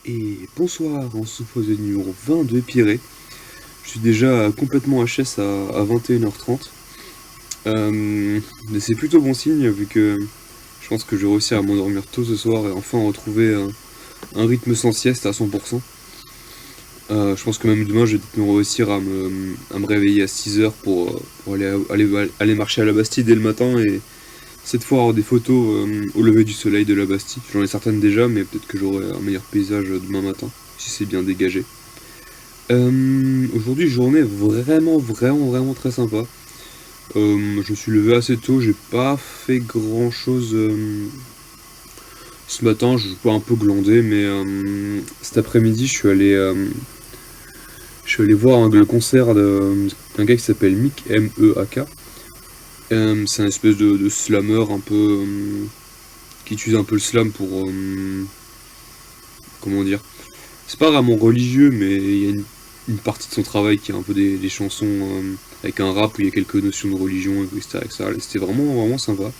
Et bonsoir, on se pose le numéro 20 de Épiré. Je suis déjà complètement HS à 21h30. Mais c'est plutôt bon signe vu que je pense que je vais réussir à m'endormir tôt ce soir et enfin retrouver un rythme sans sieste à 100%. Je pense que même demain je vais peut-être réussir à me réveiller à 6h pour aller marcher à la Bastille dès le matin et cette fois avoir des photos au lever du soleil de la Bastille. J'en ai certaines déjà, mais peut-être que j'aurai un meilleur paysage demain matin, si c'est bien dégagé. Aujourd'hui, journée vraiment très sympa. Je me suis levé assez tôt, j'ai pas fait grand chose ce matin, je suis pas un peu glandé, mais cet après-midi, je suis allé voir le concert d'un gars qui s'appelle Meek, M-E-A-K. C'est un espèce de slammer un peu qui utilise un peu le slam pour comment dire. C'est pas vraiment religieux, mais il y a une partie de son travail qui est un peu des chansons avec un rap où il y a quelques notions de religion, etc. C'était vraiment sympa.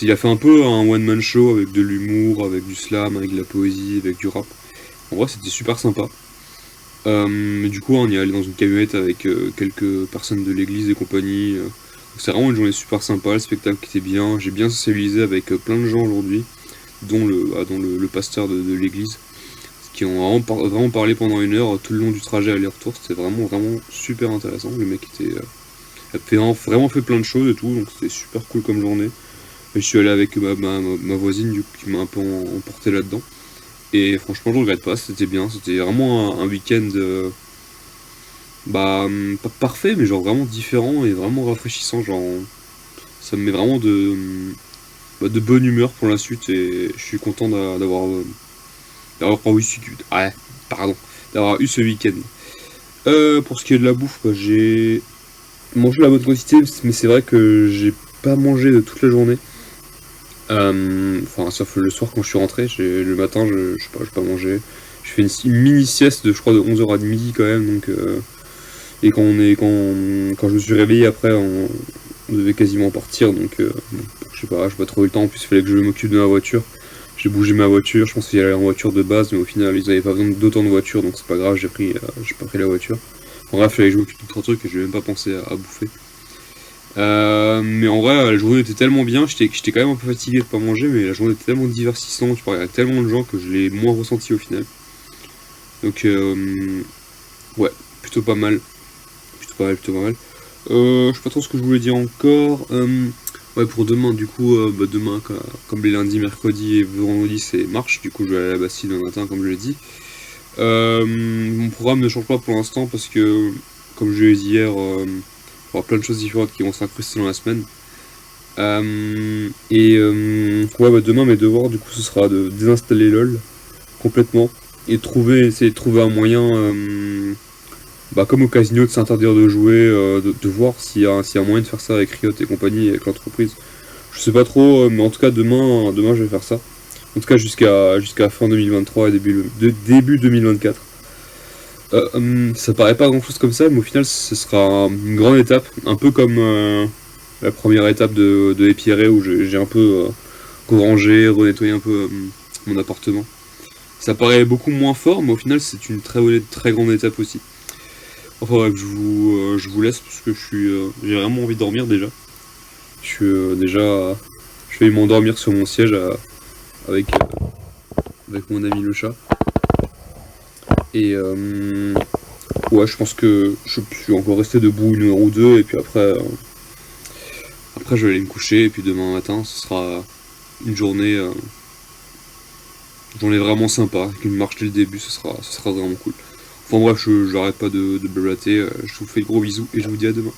Il a fait un peu un one-man show avec de l'humour, avec du slam, avec de la poésie, avec du rap. En vrai, c'était super sympa. Du coup, on y est allé dans une camionnette avec quelques personnes de l'église et compagnie. C'est vraiment une journée super sympa, le spectacle était bien. J'ai bien socialisé avec plein de gens aujourd'hui, dont le pasteur de l'église, qui ont vraiment parlé pendant 1 heure tout le long du trajet aller-retour. C'était vraiment super intéressant. Le mec a vraiment fait plein de choses et tout, donc c'était super cool comme journée. Et je suis allé avec ma voisine du coup, qui m'a un peu emporté là-dedans. Et franchement, je regrette pas, c'était bien. C'était vraiment un week-end pas parfait, mais genre vraiment différent et vraiment rafraîchissant. Genre, ça me met vraiment de bonne humeur pour la suite et je suis content d'avoir eu ce week-end. Pour ce qui est de la bouffe, j'ai mangé la bonne quantité, mais c'est vrai que j'ai pas mangé de toute la journée. Enfin, sauf le soir quand je suis rentré, le matin, je sais pas, j'ai pas mangé. Je fais une mini sieste je crois de 11h à midi quand même, donc et quand je me suis réveillé après, on devait quasiment partir, donc bon, j'ai pas trop eu le temps. En plus, il fallait que je m'occupe de ma voiture. J'ai bougé ma voiture, je pensais qu'il y allait en voiture de base, mais au final, ils avaient pas besoin d'autant de voitures, donc c'est pas grave, j'ai pas pris la voiture. En bref, il fallait que je m'occupe de 3 trucs et j'ai même pas pensé à bouffer. Mais en vrai, la journée était tellement bien, j'étais quand même un peu fatigué de pas manger, mais la journée était tellement divertissante, tu parlais à tellement de gens que je l'ai moins ressenti au final. Donc, ouais, plutôt pas mal. Plutôt pas mal. Je sais pas trop ce que je voulais dire encore. Ouais, pour demain, du coup, demain, comme les lundis, mercredis et vendredi, c'est marche, du coup, je vais aller à la Bastille demain matin, comme je l'ai dit. Mon programme ne change pas pour l'instant parce que, comme je l'ai dit hier, il y aura plein de choses différentes qui vont s'incruster dans la semaine. Ouais, demain, mes devoirs, du coup, ce sera de désinstaller LoL complètement et essayer de trouver un moyen, comme au casino, de s'interdire de jouer, de voir s'il y a un moyen de faire ça avec Riot et compagnie, avec l'entreprise. Je sais pas trop, mais en tout cas, demain je vais faire ça. En tout cas, jusqu'à fin 2023 et début 2024. Ça paraît pas grand chose comme ça, mais au final, ce sera une grande étape, un peu comme la première étape de Épiré où j'ai un peu rangé, renettoyé un peu mon appartement. Ça paraît beaucoup moins fort, mais au final, c'est une très grande étape aussi. Enfin bref, je vous laisse parce que j'ai vraiment envie de dormir déjà. Je suis déjà, je vais m'endormir sur mon siège avec mon ami le chat. Et ouais, je pense que je suis encore resté debout 1 heure ou 2 et puis après je vais aller me coucher et puis demain matin ce sera une journée vraiment sympa, avec une marche dès le début, ce sera vraiment cool. Enfin bref, j'arrête pas de blablater, je vous fais de gros bisous et je vous dis à demain.